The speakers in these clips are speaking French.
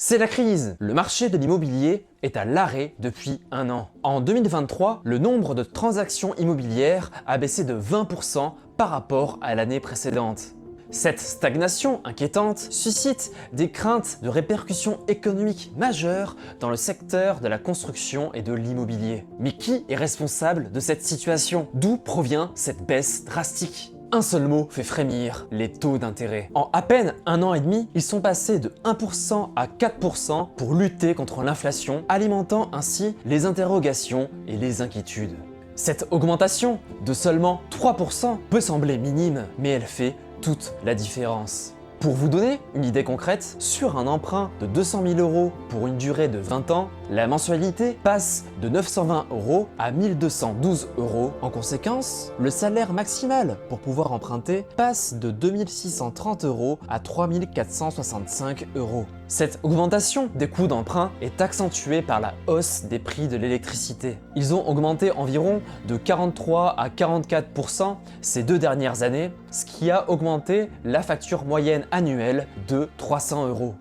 C'est la crise. Le marché de l'immobilier est à l'arrêt depuis un an. En 2023, le nombre de transactions immobilières a baissé de 20% par rapport à l'année précédente. Cette stagnation inquiétante suscite des craintes de répercussions économiques majeures dans le secteur de la construction et de l'immobilier. Mais qui est responsable de cette situation? D'où provient cette baisse drastique? Un seul mot fait frémir, les taux d'intérêt. En à peine un an et demi, ils sont passés de 1% à 4% pour lutter contre l'inflation, alimentant ainsi les interrogations et les inquiétudes. Cette augmentation de seulement 3% peut sembler minime, mais elle fait toute la différence. Pour vous donner une idée concrète, sur un emprunt de 200 000 € pour une durée de 20 ans, la mensualité passe de 920 € à 1212 €. En conséquence, le salaire maximal pour pouvoir emprunter passe de 2630 € à 3465 €. Cette augmentation des coûts d'emprunt est accentuée par la hausse des prix de l'électricité. Ils ont augmenté environ de 43 à 44% ces 2 dernières années, ce qui a augmenté la facture moyenne annuelle de 300 €.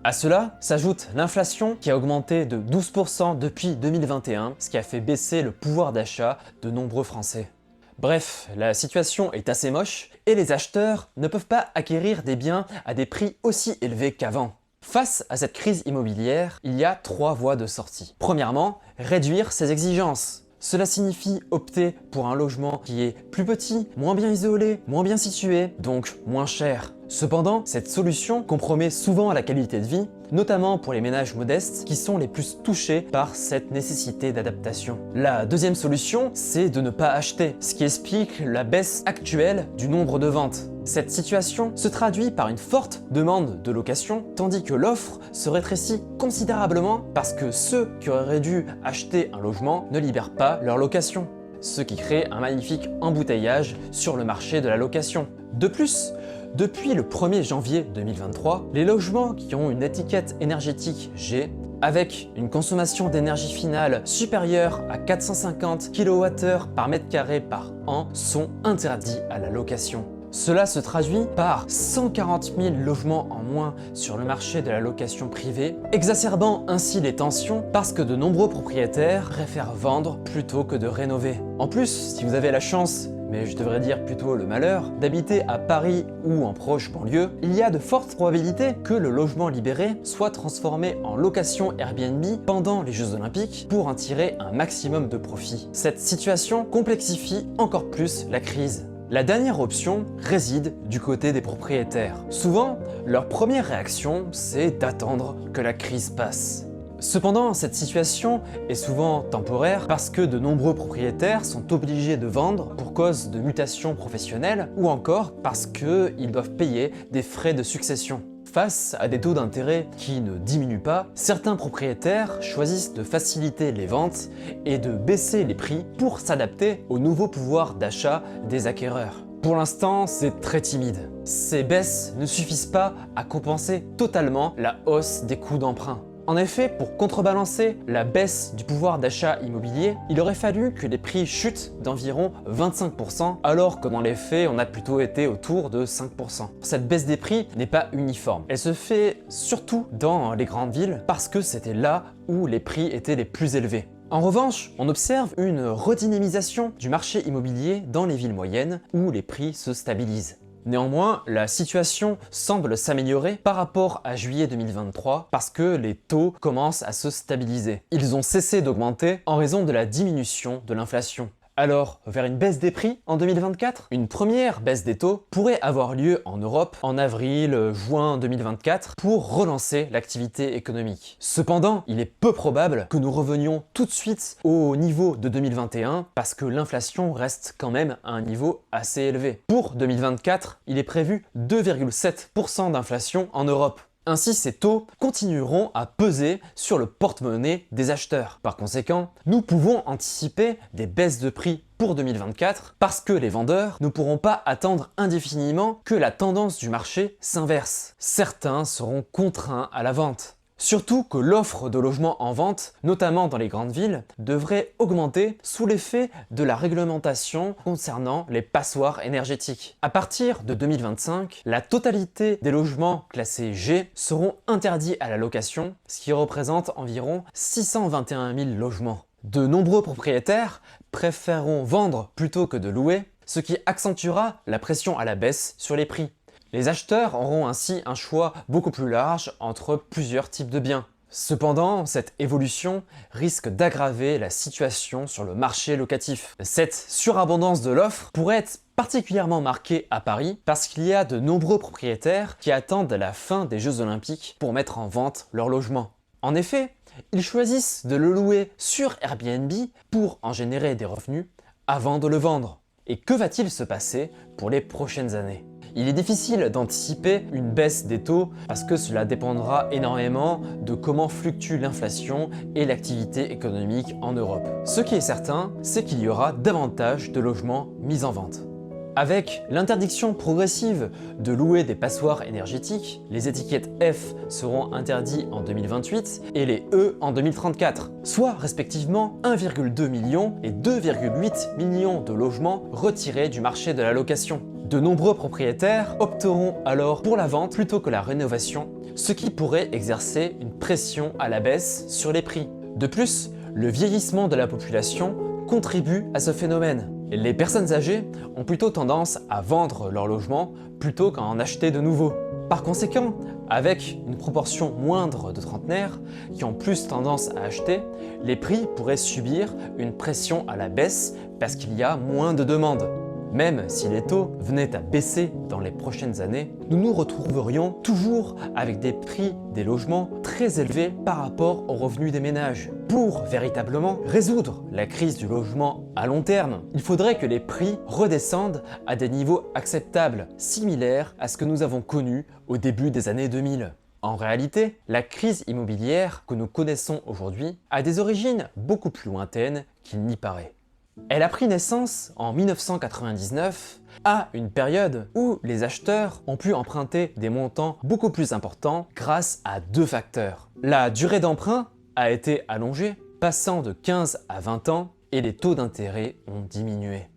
À cela s'ajoute l'inflation qui a augmenté de 12% depuis 2021, ce qui a fait baisser le pouvoir d'achat de nombreux Français. Bref, la situation est assez moche et les acheteurs ne peuvent pas acquérir des biens à des prix aussi élevés qu'avant. Face à cette crise immobilière, il y a 3 voies de sortie. Premièrement, réduire ses exigences. Cela signifie opter pour un logement qui est plus petit, moins bien isolé, moins bien situé, donc moins cher. Cependant, cette solution compromet souvent la qualité de vie, notamment pour les ménages modestes qui sont les plus touchés par cette nécessité d'adaptation. La deuxième solution, c'est de ne pas acheter, ce qui explique la baisse actuelle du nombre de ventes. Cette situation se traduit par une forte demande de location, tandis que l'offre se rétrécit considérablement parce que ceux qui auraient dû acheter un logement ne libèrent pas leur location, ce qui crée un magnifique embouteillage sur le marché de la location. De plus, depuis le 1er janvier 2023, les logements qui ont une étiquette énergétique G, avec une consommation d'énergie finale supérieure à 450 kWh par mètre carré par an, sont interdits à la location. Cela se traduit par 140 000 logements en moins sur le marché de la location privée, exacerbant ainsi les tensions parce que de nombreux propriétaires préfèrent vendre plutôt que de rénover. En plus, si vous avez la chance, mais je devrais dire plutôt le malheur, d'habiter à Paris ou en proche banlieue, il y a de fortes probabilités que le logement libéré soit transformé en location Airbnb pendant les Jeux Olympiques pour en tirer un maximum de profit. Cette situation complexifie encore plus la crise. La dernière option réside du côté des propriétaires. Souvent, leur première réaction, c'est d'attendre que la crise passe. Cependant, cette situation est souvent temporaire parce que de nombreux propriétaires sont obligés de vendre pour cause de mutations professionnelles ou encore parce qu'ils doivent payer des frais de succession. Face à des taux d'intérêt qui ne diminuent pas, certains propriétaires choisissent de faciliter les ventes et de baisser les prix pour s'adapter au nouveau pouvoir d'achat des acquéreurs. Pour l'instant, c'est très timide. Ces baisses ne suffisent pas à compenser totalement la hausse des coûts d'emprunt. En effet, pour contrebalancer la baisse du pouvoir d'achat immobilier, il aurait fallu que les prix chutent d'environ 25%, alors que dans les faits, on a plutôt été autour de 5%. Cette baisse des prix n'est pas uniforme. Elle se fait surtout dans les grandes villes parce que c'était là où les prix étaient les plus élevés. En revanche, on observe une redynamisation du marché immobilier dans les villes moyennes où les prix se stabilisent. Néanmoins, la situation semble s'améliorer par rapport à juillet 2023 parce que les taux commencent à se stabiliser. Ils ont cessé d'augmenter en raison de la diminution de l'inflation. Alors, vers une baisse des prix en 2024? Une première baisse des taux pourrait avoir lieu en Europe en avril-juin 2024 pour relancer l'activité économique. Cependant, il est peu probable que nous revenions tout de suite au niveau de 2021 parce que l'inflation reste quand même à un niveau assez élevé. Pour 2024, il est prévu 2,7% d'inflation en Europe. Ainsi, ces taux continueront à peser sur le porte-monnaie des acheteurs. Par conséquent, nous pouvons anticiper des baisses de prix pour 2024 parce que les vendeurs ne pourront pas attendre indéfiniment que la tendance du marché s'inverse. Certains seront contraints à la vente. Surtout que l'offre de logements en vente, notamment dans les grandes villes, devrait augmenter sous l'effet de la réglementation concernant les passoires énergétiques. À partir de 2025, la totalité des logements classés G seront interdits à la location, ce qui représente environ 621 000 logements. De nombreux propriétaires préféreront vendre plutôt que de louer, ce qui accentuera la pression à la baisse sur les prix. Les acheteurs auront ainsi un choix beaucoup plus large entre plusieurs types de biens. Cependant, cette évolution risque d'aggraver la situation sur le marché locatif. Cette surabondance de l'offre pourrait être particulièrement marquée à Paris parce qu'il y a de nombreux propriétaires qui attendent la fin des Jeux Olympiques pour mettre en vente leur logement. En effet, ils choisissent de le louer sur Airbnb pour en générer des revenus avant de le vendre. Et que va-t-il se passer pour les prochaines années ? Il est difficile d'anticiper une baisse des taux parce que cela dépendra énormément de comment fluctue l'inflation et l'activité économique en Europe. Ce qui est certain, c'est qu'il y aura davantage de logements mis en vente. Avec l'interdiction progressive de louer des passoires énergétiques, les étiquettes F seront interdites en 2028 et les E en 2034, soit respectivement 1,2 million et 2,8 millions de logements retirés du marché de la location. De nombreux propriétaires opteront alors pour la vente plutôt que la rénovation, ce qui pourrait exercer une pression à la baisse sur les prix. De plus, le vieillissement de la population contribue à ce phénomène. Les personnes âgées ont plutôt tendance à vendre leur logement plutôt qu'à en acheter de nouveaux. Par conséquent, avec une proportion moindre de trentenaires qui ont plus tendance à acheter, les prix pourraient subir une pression à la baisse parce qu'il y a moins de demandes. Même si les taux venaient à baisser dans les prochaines années, nous nous retrouverions toujours avec des prix des logements très élevés par rapport aux revenus des ménages. Pour véritablement résoudre la crise du logement à long terme, il faudrait que les prix redescendent à des niveaux acceptables, similaires à ce que nous avons connu au début des années 2000. En réalité, la crise immobilière que nous connaissons aujourd'hui a des origines beaucoup plus lointaines qu'il n'y paraît. Elle a pris naissance en 1999 à une période où les acheteurs ont pu emprunter des montants beaucoup plus importants grâce à deux facteurs. La durée d'emprunt a été allongée, passant de 15 à 20 ans, et les taux d'intérêt ont diminué.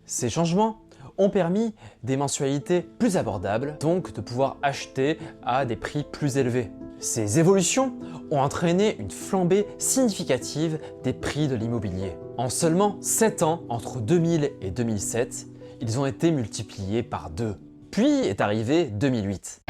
Ces changements ont permis des mensualités plus abordables, donc de pouvoir acheter à des prix plus élevés. Ces évolutions ont entraîné une flambée significative des prix de l'immobilier. En seulement 7 ans, entre 2000 et 2007, ils ont été multipliés par 2. Puis est arrivé 2008.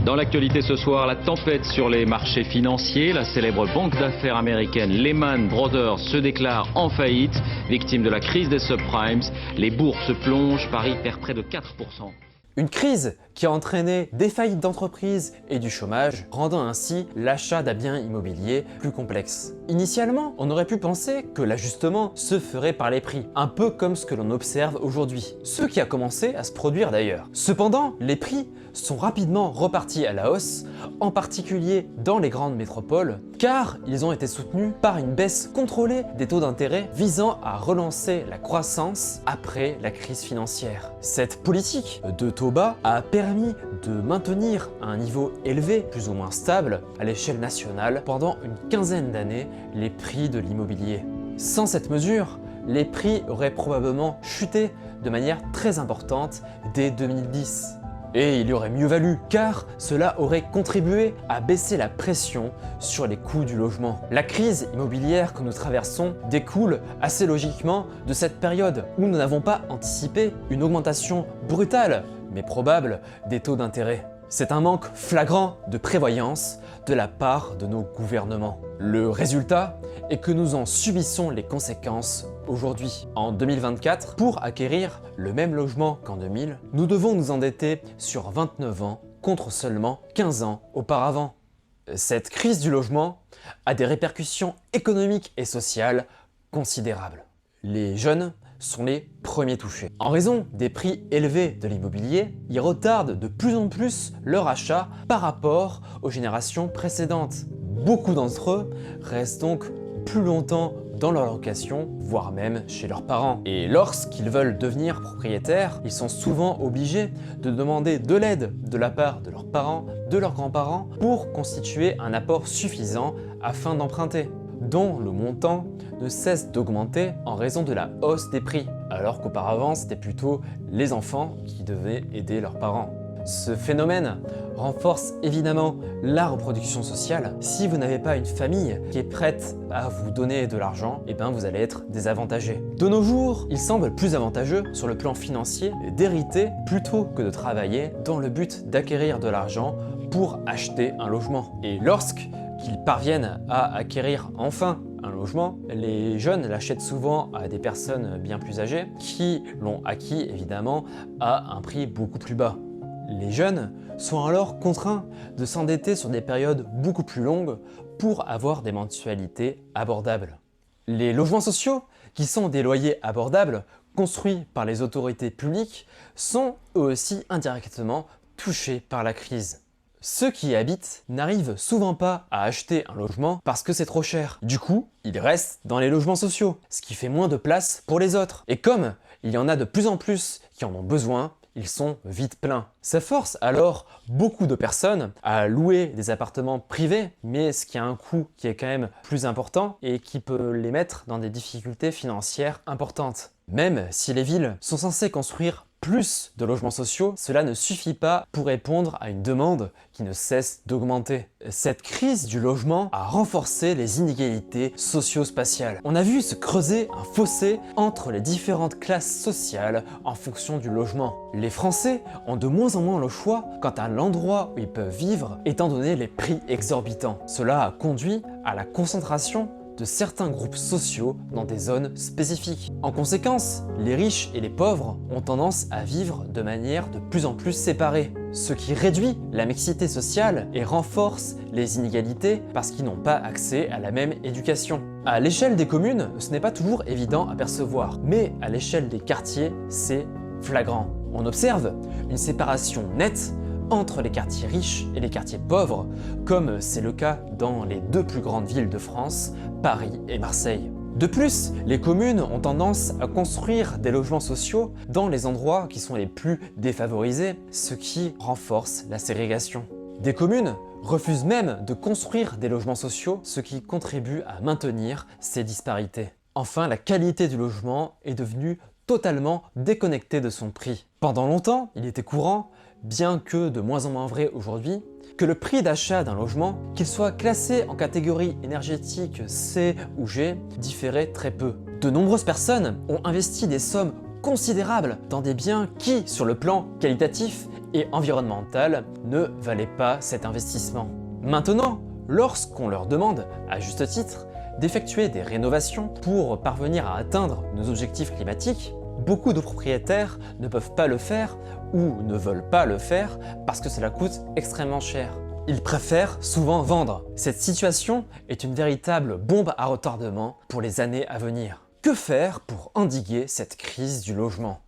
Dans l'actualité ce soir, la tempête sur les marchés financiers. La célèbre banque d'affaires américaine Lehman Brothers se déclare en faillite. Victime de la crise des subprimes, les bourses plongent, Paris perd près de 4%. Une crise qui a entraîné des faillites d'entreprises et du chômage, rendant ainsi l'achat d'un bien immobilier plus complexe. Initialement, on aurait pu penser que l'ajustement se ferait par les prix, un peu comme ce que l'on observe aujourd'hui, ce qui a commencé à se produire d'ailleurs. Cependant, les prix sont rapidement repartis à la hausse, en particulier dans les grandes métropoles, car ils ont été soutenus par une baisse contrôlée des taux d'intérêt visant à relancer la croissance après la crise financière. Cette politique de taux bas a permis de maintenir un niveau élevé, plus ou moins stable, à l'échelle nationale pendant une quinzaine d'années les prix de l'immobilier. Sans cette mesure, les prix auraient probablement chuté de manière très importante dès 2010. Et il y aurait mieux valu, car cela aurait contribué à baisser la pression sur les coûts du logement. La crise immobilière que nous traversons découle assez logiquement de cette période où nous n'avons pas anticipé une augmentation brutale, mais probable, des taux d'intérêt. C'est un manque flagrant de prévoyance de la part de nos gouvernements. Le résultat est que nous en subissons les conséquences aujourd'hui. En 2024, pour acquérir le même logement qu'en 2000, nous devons nous endetter sur 29 ans contre seulement 15 ans auparavant. Cette crise du logement a des répercussions économiques et sociales considérables. Les jeunes sont les premiers touchés. En raison des prix élevés de l'immobilier, ils retardent de plus en plus leur achat par rapport aux générations précédentes. Beaucoup d'entre eux restent donc plus longtemps dans leur location, voire même chez leurs parents. Et lorsqu'ils veulent devenir propriétaires, ils sont souvent obligés de demander de l'aide de la part de leurs parents, de leurs grands-parents, pour constituer un apport suffisant afin d'emprunter, dont le montant ne cesse d'augmenter en raison de la hausse des prix, alors qu'auparavant c'était plutôt les enfants qui devaient aider leurs parents. Ce phénomène renforce évidemment la reproduction sociale. Si vous n'avez pas une famille qui est prête à vous donner de l'argent, eh bien vous allez être désavantagé. De nos jours, il semble plus avantageux sur le plan financier d'hériter plutôt que de travailler dans le but d'acquérir de l'argent pour acheter un logement. Et lorsqu'ils parviennent à acquérir enfin un logement, les jeunes l'achètent souvent à des personnes bien plus âgées qui l'ont acquis évidemment à un prix beaucoup plus bas. Les jeunes sont alors contraints de s'endetter sur des périodes beaucoup plus longues pour avoir des mensualités abordables. Les logements sociaux, qui sont des loyers abordables construits par les autorités publiques, sont eux aussi indirectement touchés par la crise. Ceux qui y habitent n'arrivent souvent pas à acheter un logement parce que c'est trop cher. Du coup, ils restent dans les logements sociaux, ce qui fait moins de place pour les autres. Et comme il y en a de plus en plus qui en ont besoin, ils sont vite pleins. Ça force alors beaucoup de personnes à louer des appartements privés, mais ce qui a un coût qui est quand même plus important et qui peut les mettre dans des difficultés financières importantes. Même si les villes sont censées construire plus de logements sociaux, cela ne suffit pas pour répondre à une demande qui ne cesse d'augmenter. Cette crise du logement a renforcé les inégalités socio-spatiales. On a vu se creuser un fossé entre les différentes classes sociales en fonction du logement. Les Français ont de moins en moins le choix quant à l'endroit où ils peuvent vivre, étant donné les prix exorbitants. Cela a conduit à la concentration de certains groupes sociaux dans des zones spécifiques. En conséquence, les riches et les pauvres ont tendance à vivre de manière de plus en plus séparée, ce qui réduit la mixité sociale et renforce les inégalités parce qu'ils n'ont pas accès à la même éducation. À l'échelle des communes, ce n'est pas toujours évident à percevoir, mais à l'échelle des quartiers, c'est flagrant. On observe une séparation nette entre les quartiers riches et les quartiers pauvres, comme c'est le cas dans les deux plus grandes villes de France, Paris et Marseille. De plus, les communes ont tendance à construire des logements sociaux dans les endroits qui sont les plus défavorisés, ce qui renforce la ségrégation. Des communes refusent même de construire des logements sociaux, ce qui contribue à maintenir ces disparités. Enfin, la qualité du logement est devenue totalement déconnectée de son prix. Pendant longtemps, il était courant, bien que de moins en moins vrai aujourd'hui, que le prix d'achat d'un logement, qu'il soit classé en catégorie énergétique C ou G, différait très peu. De nombreuses personnes ont investi des sommes considérables dans des biens qui, sur le plan qualitatif et environnemental, ne valaient pas cet investissement. Maintenant, lorsqu'on leur demande, à juste titre, d'effectuer des rénovations pour parvenir à atteindre nos objectifs climatiques, beaucoup de propriétaires ne peuvent pas le faire ou ne veulent pas le faire parce que cela coûte extrêmement cher. Ils préfèrent souvent vendre. Cette situation est une véritable bombe à retardement pour les années à venir. Que faire pour endiguer cette crise du logement ?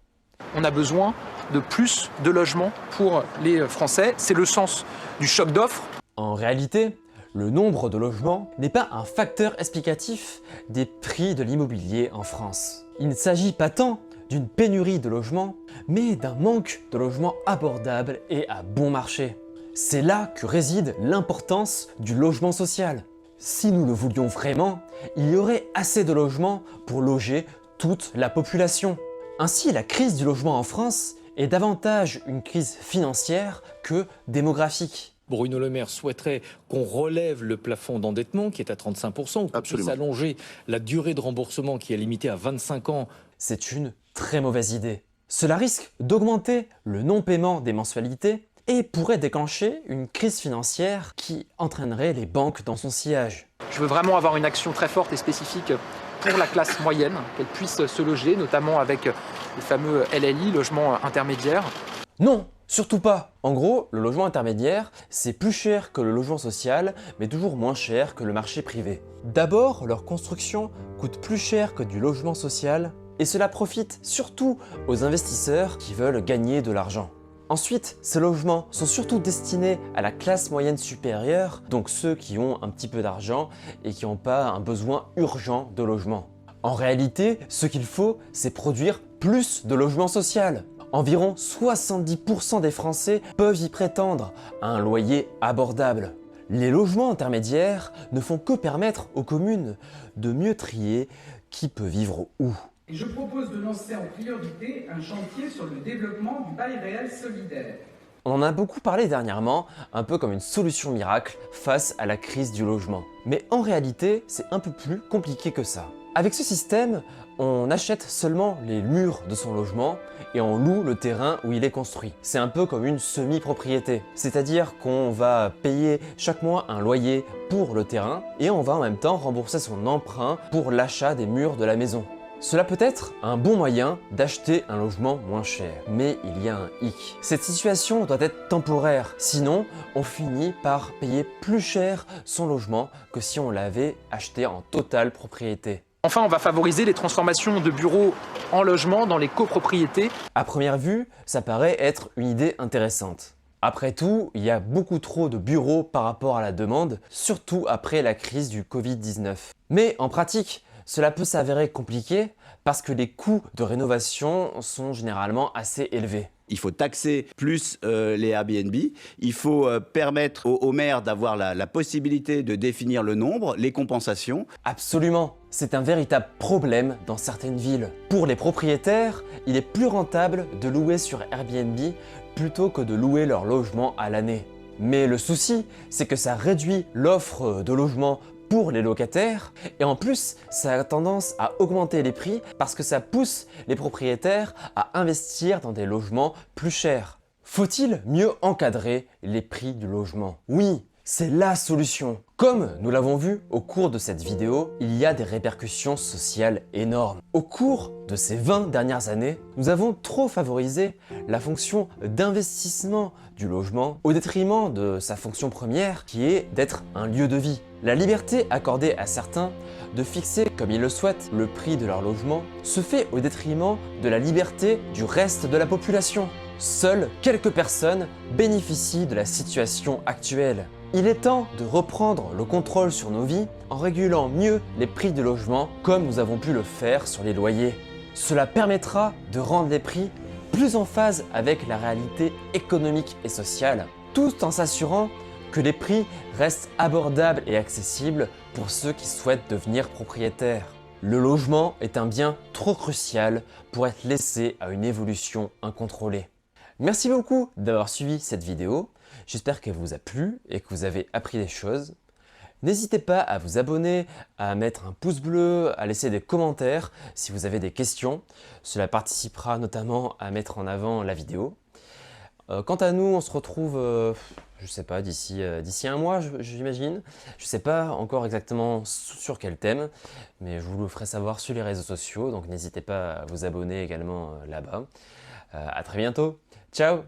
On a besoin de plus de logements pour les Français. C'est le sens du choc d'offres. En réalité, le nombre de logements n'est pas un facteur explicatif des prix de l'immobilier en France. Il ne s'agit pas tant d'une pénurie de logements, mais d'un manque de logements abordables et à bon marché. C'est là que réside l'importance du logement social. Si nous le voulions vraiment, il y aurait assez de logements pour loger toute la population. Ainsi, la crise du logement en France est davantage une crise financière que démographique. Bruno Le Maire souhaiterait qu'on relève le plafond d'endettement qui est à 35%, ou qu'on puisse allonger la durée de remboursement qui est limitée à 25 ans. C'est une très mauvaise idée. Cela risque d'augmenter le non-paiement des mensualités et pourrait déclencher une crise financière qui entraînerait les banques dans son sillage. Je veux vraiment avoir une action très forte et spécifique pour la classe moyenne, qu'elle puisse se loger, notamment avec les fameux LLI, logements intermédiaires. Non, surtout pas. En gros, le logement intermédiaire, c'est plus cher que le logement social, mais toujours moins cher que le marché privé. D'abord, leur construction coûte plus cher que du logement social, et cela profite surtout aux investisseurs qui veulent gagner de l'argent. Ensuite, ces logements sont surtout destinés à la classe moyenne supérieure, donc ceux qui ont un petit peu d'argent et qui n'ont pas un besoin urgent de logement. En réalité, ce qu'il faut, c'est produire plus de logements sociaux. Environ 70% des Français peuvent y prétendre à un loyer abordable. Les logements intermédiaires ne font que permettre aux communes de mieux trier qui peut vivre où. Et je propose de lancer en priorité un chantier sur le développement du bail réel solidaire. On en a beaucoup parlé dernièrement, un peu comme une solution miracle face à la crise du logement. Mais en réalité, c'est un peu plus compliqué que ça. Avec ce système, on achète seulement les murs de son logement et on loue le terrain où il est construit. C'est un peu comme une semi-propriété, c'est-à-dire qu'on va payer chaque mois un loyer pour le terrain et on va en même temps rembourser son emprunt pour l'achat des murs de la maison. Cela peut être un bon moyen d'acheter un logement moins cher, mais il y a un hic. Cette situation doit être temporaire, sinon on finit par payer plus cher son logement que si on l'avait acheté en totale propriété. Enfin, on va favoriser les transformations de bureaux en logements dans les copropriétés. À première vue, ça paraît être une idée intéressante. Après tout, il y a beaucoup trop de bureaux par rapport à la demande, surtout après la crise du Covid-19. Mais en pratique, cela peut s'avérer compliqué parce que les coûts de rénovation sont généralement assez élevés. Il faut taxer plus les Airbnb, il faut permettre aux maires d'avoir la possibilité de définir le nombre, les compensations. Absolument, c'est un véritable problème dans certaines villes. Pour les propriétaires, il est plus rentable de louer sur Airbnb plutôt que de louer leur logement à l'année. Mais le souci, c'est que ça réduit l'offre de logements pour les locataires et en plus ça a tendance à augmenter les prix parce que ça pousse les propriétaires à investir dans des logements plus chers. Faut-il mieux encadrer les prix du logement? Oui, c'est la solution. Comme nous l'avons vu au cours de cette vidéo, il y a des répercussions sociales énormes. Au cours de ces 20 dernières années, nous avons trop favorisé la fonction d'investissement du logement au détriment de sa fonction première qui est d'être un lieu de vie. La liberté accordée à certains de fixer comme ils le souhaitent le prix de leur logement se fait au détriment de la liberté du reste de la population. Seules quelques personnes bénéficient de la situation actuelle. Il est temps de reprendre le contrôle sur nos vies en régulant mieux les prix de logement comme nous avons pu le faire sur les loyers. Cela permettra de rendre les prix plus en phase avec la réalité économique et sociale, tout en s'assurant que les prix restent abordables et accessibles pour ceux qui souhaitent devenir propriétaires. Le logement est un bien trop crucial pour être laissé à une évolution incontrôlée. Merci beaucoup d'avoir suivi cette vidéo. J'espère qu'elle vous a plu et que vous avez appris des choses. N'hésitez pas à vous abonner, à mettre un pouce bleu, à laisser des commentaires si vous avez des questions. Cela participera notamment à mettre en avant la vidéo. Quant à nous, on se retrouve, je sais pas, d'ici un mois, j'imagine. Je sais pas encore exactement sur quel thème, mais je vous le ferai savoir sur les réseaux sociaux, donc n'hésitez pas à vous abonner également là-bas. À très bientôt. Ciao!